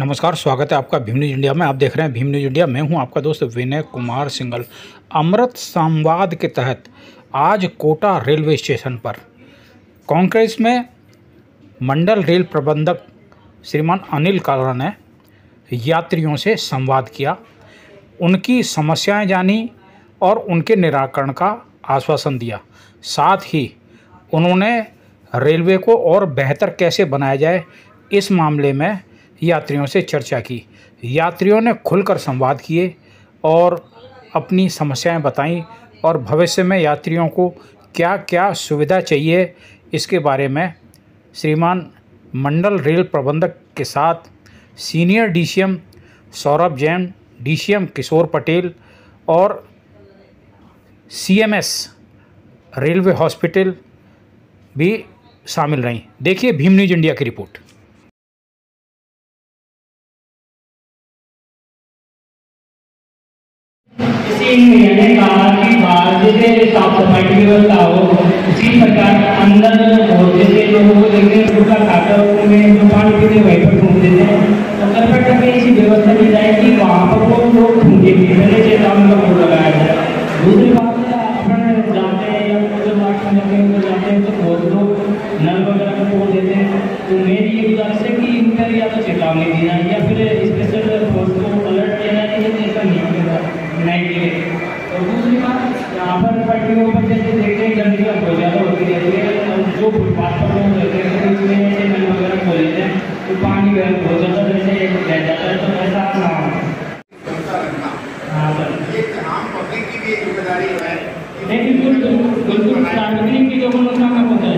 नमस्कार, स्वागत है आपका भीम न्यूज़ इंडिया में। आप देख रहे हैं भीम न्यूज़ इंडिया। मैं हूं आपका दोस्त विनय कुमार सिंघल। अमृत संवाद के तहत आज कोटा रेलवे स्टेशन पर कांग्रेस में मंडल रेल प्रबंधक श्रीमान अनिल कालरा ने यात्रियों से संवाद किया, उनकी समस्याएं जानी और उनके निराकरण का आश्वासन दिया। साथ ही उन्होंने रेलवे को और बेहतर कैसे बनाया जाए इस मामले में यात्रियों से चर्चा की। यात्रियों ने खुलकर संवाद किए और अपनी समस्याएं बताईं और भविष्य में यात्रियों को क्या क्या सुविधा चाहिए इसके बारे में श्रीमान मंडल रेल प्रबंधक के साथ senior DCM Saurabh Jain, DCM Kishore Patel और सीएमएस रेलवे हॉस्पिटल भी शामिल रहीं। देखिए भीम न्यूज़ इंडिया की रिपोर्ट। इसी मैंने कहा कि बाहर जैसे साफ सफाई की व्यवस्था हो, इसी प्रकार अंदर और जैसे लोगों को देखते हैं उनका खाता में जो पानी पीते वहीं पर थूक देते हैं, तो करपट में ऐसी व्यवस्था की जाए कि वहाँ पर वो लोग थूके पहले चेतावनी का बोर्ड लगाया जाए। दूसरी बात है, अपन जाते हैं या पूरे मार्च में जाते हैं तो बहुत लोग नल वगैरह को तोड़ देते हैं। तो मेरी ये गुजारिश है कि इन पर या तो चेतावनी दी जाए या फिर स्पेशल फोर्स को अलर्ट किया जाए कि ऐसा नहीं होगा नहीं के। और दूसरी बात, यहाँ पर पटरियों पर जैसे देखते हैं गंदगी बहुत ज़्यादा होती रहती है और जो फुटपाथ पर लोग रहते हैं तो इसमें ऐसे नल वगैरह खोल लेते हैं तो पानी वगैरह बहुत ज़्यादा जैसे रह जाता है, तो ऐसा ना हो। हाँ सर, ये आम पब्लिक की भी जिम्मेदारी है। नहीं बिल्कुल सार्वजनिक की जो गुणवत्ता का होता है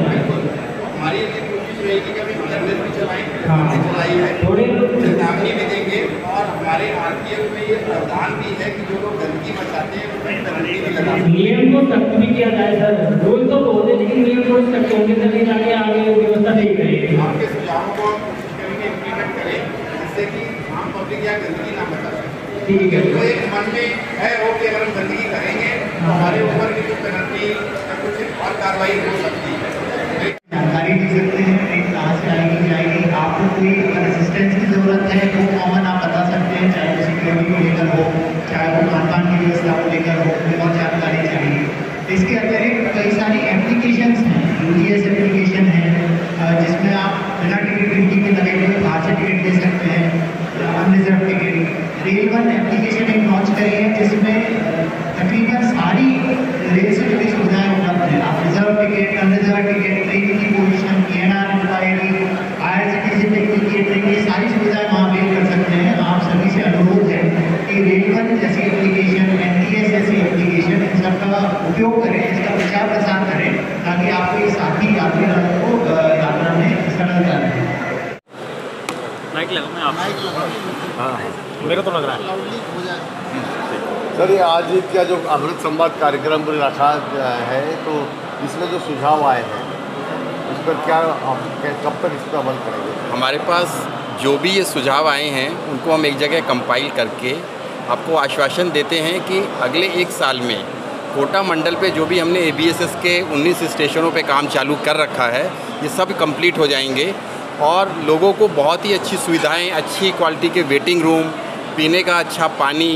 हमारी कोशिश रहेगी कि अभी अवेयरनेस भी चलाएं, चलाई है, थोड़े चेतावनी भी देंगे और हमारे आरपीएफ में ये प्रावधान भी है कि जो लोग गंदगी मचाते हैं उन्हें पेनल्टी भी लगाएंगे। नियम को सख्त भी किया जाए सर, रूल तो बहुत है लेकिन नियम को सख्त होने तक जाके आगे व्यवस्था नहीं करेगी। आपके सुझावों को इम्प्लीमेंट करें जिससे कि आम पब्लिक या गंदगी ना मचा सके। ठीक है, तो एक मन में है वो कि अगर हम गंदगी करेंगे तो हमारे ऊपर भी कुछ पेनल्टी या कुछ और कार्रवाई हो सकती है। जानकारी दे सकते हैं ट्रेन कहाँ से आएगी जाएगी, आपको कोई अगर असिस्टेंस की जरूरत है वो कॉमन आप बता सकते हैं, चाहे वो सिक्योरिटी को लेकर हो, चाहे वो खान की व्यवस्था को लेकर हो, और जानकारी चाहिए। इसके अतिरिक्त कई सारी एप्लीकेशंस हैं, यूडीएस एप्लीकेशन है जिसमें आप बिना टिकट प्रिंटिंग के लगे हुए बाहर से टिकट ले सकते हैं, unreserve ticket. Rail one application एक लॉन्च करी है जिसमें तकरीबन सारी रेल से जुड़ी सुविधाएं उपलब्ध हैं। आप reserve ticket, unreserve ticket, train की position, PNR inquiry, IRCTC ticket, train की सारी सुविधाएं वहाँ पे कर सकते हैं। आप सभी से अनुरोध है कि रेल वन जैसी एप्लीकेशन, NTS जैसी एप्लीकेशन, इन सब का उपयोग करें, इसका प्रचार प्रसार करें ताकि आपके साथी यात्री को यात्रा में सरलता रहे। हाँ, मेरा तो लग रहा है सर। ये आज क्या जो अमृत संवाद कार्यक्रम रखा है तो इसमें जो सुझाव आए हैं उस पर क्या कब तक इस पर अमल करेंगे? हमारे पास जो भी ये सुझाव आए हैं उनको हम एक जगह कंपाइल करके आपको आश्वासन देते हैं कि अगले 1 साल में कोटा मंडल पे जो भी हमने ABSS के 19 स्टेशनों पे काम चालू कर रखा है ये सब कंप्लीट हो जाएंगे और लोगों को बहुत ही अच्छी सुविधाएं, अच्छी क्वालिटी के वेटिंग रूम, पीने का अच्छा पानी,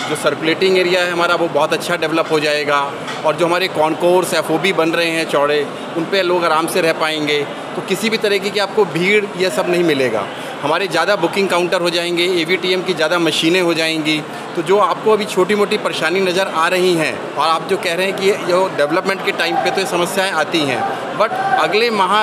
जो सर्कुलेटिंग एरिया है हमारा वो बहुत अच्छा डेवलप हो जाएगा और जो हमारे कॉन्कोर्स FOB बन रहे हैं चौड़े, उन पे लोग आराम से रह पाएंगे। तो किसी भी तरीके की आपको भीड़ ये सब नहीं मिलेगा। हमारे ज़्यादा बुकिंग काउंटर हो जाएंगे, AVTM की ज़्यादा मशीनें हो जाएंगी। तो जो आपको अभी छोटी मोटी परेशानी नज़र आ रही हैं और आप जो कह रहे हैं कि जो डेवलपमेंट के टाइम पे तो ये समस्याएँ आती हैं, बट अगले माह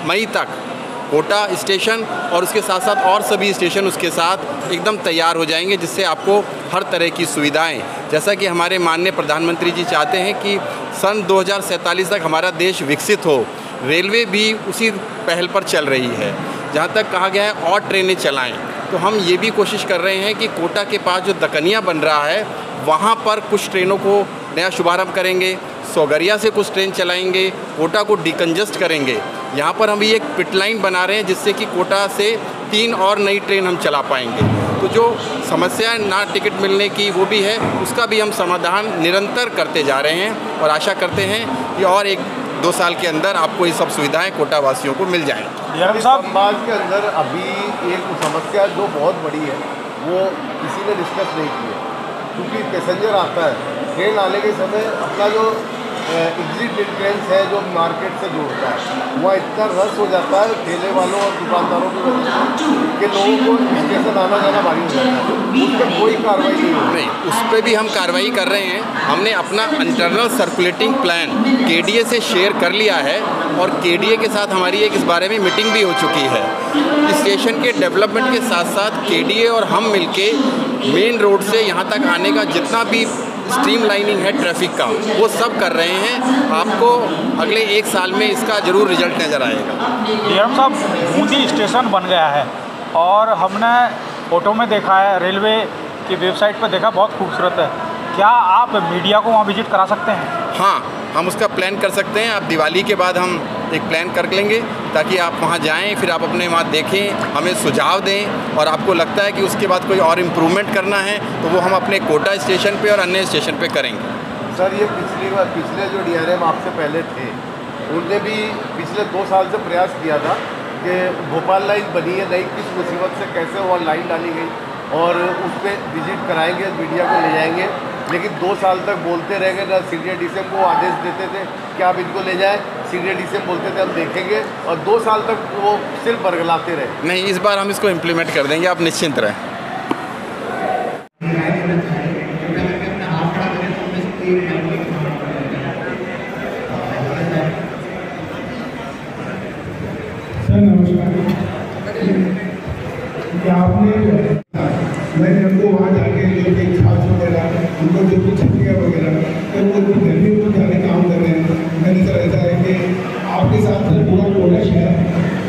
मई तक कोटा स्टेशन और उसके साथ साथ और सभी स्टेशन उसके साथ एकदम तैयार हो जाएंगे जिससे आपको हर तरह की सुविधाएं, जैसा कि हमारे माननीय प्रधानमंत्री जी चाहते हैं कि सन 2047 तक हमारा देश विकसित हो, रेलवे भी उसी पहल पर चल रही है। जहां तक कहा गया है और ट्रेनें चलाएं, तो हम ये भी कोशिश कर रहे हैं कि कोटा के पास जो दकनिया बन रहा है वहाँ पर कुछ ट्रेनों को नया शुभारंभ करेंगे, सोगरिया से कुछ ट्रेन चलाएंगे, कोटा को डिकंजस्ट करेंगे। यहाँ पर हम एक पिट लाइन बना रहे हैं जिससे कि कोटा से 3 और नई ट्रेन हम चला पाएंगे। तो जो समस्या है ना टिकट मिलने की वो भी है, उसका भी हम समाधान निरंतर करते जा रहे हैं और आशा करते हैं कि और 1-2 साल के अंदर आपको ये सब सुविधाएं कोटा वासियों को मिल जाएंगी। डीआरएम साहब, समाज के अंदर अभी एक समस्या जो बहुत बड़ी है वो किसी ने डिस्कस नहीं की है, क्योंकि पैसेंजर आता है, ट्रेन आने के समय अपना जो एग्जिट एंट्रेंस है जो मार्केट से जोड़ता है, वहाँ इतना रश हो जाता है ठेले वालों और दुकानदारों की वजह से कि लोगों को स्टेशन आना जाना भारी हो जाता है। उस पर कोई कार्रवाई नहीं, उस पर भी हम कार्रवाई कर रहे हैं। हमने अपना इंटरनल सर्कुलेटिंग प्लान केडीए से शेयर कर लिया है और केडीए के साथ हमारी एक इस बारे में मीटिंग भी हो चुकी है। स्टेशन के डेवलपमेंट के साथ साथ केडीए और हम मिलके मेन रोड से यहाँ तक आने का जितना भी स्ट्रीमलाइनिंग है ट्रैफिक का, वो सब कर रहे हैं। आपको अगले 1 साल में इसका ज़रूर रिजल्ट नज़र आएगा। डीआरएम साहब, बूंदी स्टेशन बन गया है और हमने फ़ोटो में देखा है, रेलवे की वेबसाइट पर देखा, बहुत खूबसूरत है। क्या आप मीडिया को वहाँ विजिट करा सकते हैं? हाँ, हम उसका प्लान कर सकते हैं। आप दिवाली के बाद हम एक प्लान कर लेंगे ताकि आप वहाँ जाएं, फिर आप अपने वहाँ देखें, हमें सुझाव दें, और आपको लगता है कि उसके बाद कोई और इम्प्रूवमेंट करना है तो वो हम अपने कोटा स्टेशन पे और अन्य स्टेशन पे करेंगे। सर, ये पिछले जो डीआरएम आपसे पहले थे, उनने भी पिछले 2 साल से प्रयास किया था कि भोपाल लाइन बनी है नई, किस मुसीबत से कैसे वो लाइन डाली गई, और उस पर विजिट कराएंगे, मीडिया को ले जाएंगे, लेकिन 2 साल तक बोलते रह गए। ना सीनियर डीसीएम को आदेश देते थे कि आप इनको ले जाएं, सीनियर डीसीएम बोलते थे हम देखेंगे, और 2 साल तक वो सिर्फ बरगलाते रहे। नहीं, इस बार हम इसको इम्प्लीमेंट कर देंगे, आप निश्चिंत रहें। सर नमस्कार। क्या आपने मैंने उनको वहाँ जाके जो कि छात्र वगैरह उनको जो कि छुट्टियाँ वगैरह तो वो गर्मी में जाने काम कर रहे हैं। मैंने सर ऐसा है कि आपके साथ सर पूरा कोटा शहर,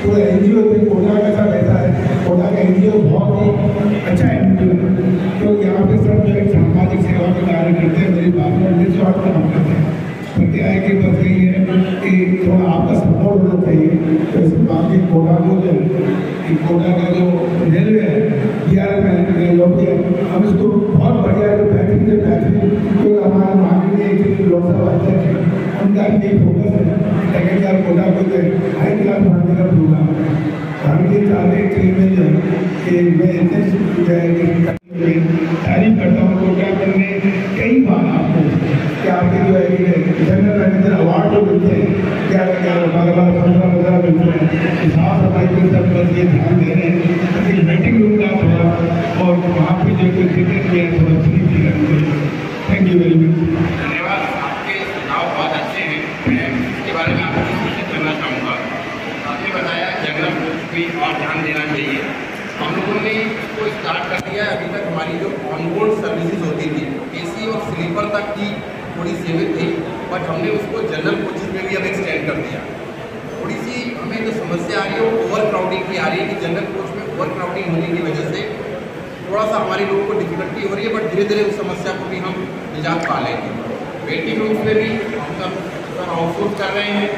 पूरा एनजीओ पे कोटा का सब ऐसा है, कोटा का एनजीओ बहुत ही अच्छा एनजीओ है। तो यहाँ पे सर जो एक सामाजिक सेवा का कार्य करते हैं, मेरी बात में निर्स्वार्थ काम करते हैं। तो क्या है कि बस यही है कि थोड़ा आपका सपोर्ट होना चाहिए। तो इस बात की कोटा को जो कोटा का जो रेलवे है, हम इसको बहुत बढ़िया जो बेहतरीन से बेहतरीन, तो हमारे माननीय एक लोकसभा अध्यक्ष है, उनका यही फोकस है लेकिन यार कोटा को जो हाई क्लास बनाने का प्रोग्राम है। हम ये चाहते हैं ट्रेन में जो है कि मैं इतने तारीफ करता हूँ कोटा करने कई बार आपको कि आपके जो है जनरल मैनेजर अवार्ड जो मिलते हैं 11-11, 12-15 मिलते हैं। साफ सफाई के सब बस ये ध्यान दे रहे हैं, मीटिंग रूम का थोड़ा और वहाँ पे जो कोई टिकट में थोड़ा फ्री चाहिए। Thank you very much. धन्यवाद, आपके सुझाव बहुत अच्छे हैं। मैं इसके बारे में आपको सूचित करना चाहूँगा। आपने बताया जनरल कोच भी और ध्यान देना चाहिए। हम लोगों ने इसको स्टार्ट कर दिया है। अभी तक हमारी जो ऑनबोर्ड सर्विसेज होती थी एसी और स्लीपर तक की थोड़ी सीमित थी, बट हमने उसको जनरल कोचेज में भी अब एक्सटेंड कर दिया। थोड़ी सी हमें जो समस्या आ रही है वो ओवर क्राउडिंग की आ रही है कि जनरल कोच में ओवर क्राउडिंग होने की वजह से थोड़ा सा हमारे लोगों को डिफिकल्टी हो रही है, बट धीरे धीरे उस समस्या को भी हम निजात पा लेंगे। वेटिंग रूम्स में भी हम सब आउटसोर्स कर रहे हैं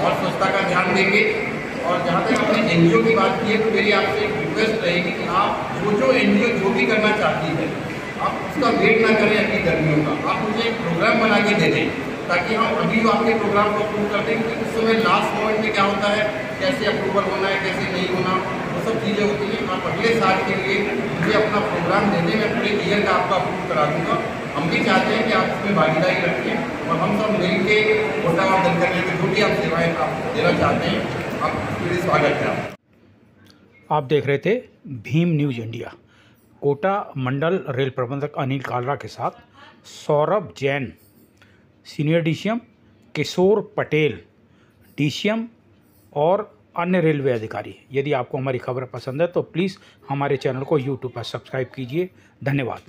और स्वच्छता का ध्यान देंगे। और जहाँ तक आपने एनजीओ की बात की है तो मेरी आपसे एक रिक्वेस्ट रहेगी कि आप जो एनजीओ जो भी करना चाहती है आप उसका वेट ना करें अगली गर्मियों का, आप मुझे एक प्रोग्राम बना के दे दें ताकि हम अभी जो आपके प्रोग्राम को अप्रूव कर दें। क्योंकि उस समय लास्ट मोमेंट में क्या होता है, कैसे अप्रूवल होना है कैसे नहीं होना, वो सब चीज़ें होती हैं। आप अगले साल के लिए मुझे अपना प्रोग्राम दे दें, मैं पूरे ईयर का आपका अप्रूव करा दूँगा। हम भी चाहते हैं कि आप इसमें भागीदारी रखें और हम सब मिल के कोटा और दल करने में जो भी आप सेवाएँ आप देना चाहते हैं आपके लिए स्वागत है। आप देख रहे थे भीम न्यूज़ इंडिया। कोटा मंडल रेल प्रबंधक अनिल कालरा के साथ Saurabh Jain, senior DCM Kishore Patel, DCM और अन्य रेलवे अधिकारी। यदि आपको हमारी खबर पसंद है तो प्लीज़ हमारे चैनल को यूट्यूब पर सब्सक्राइब कीजिए। धन्यवाद।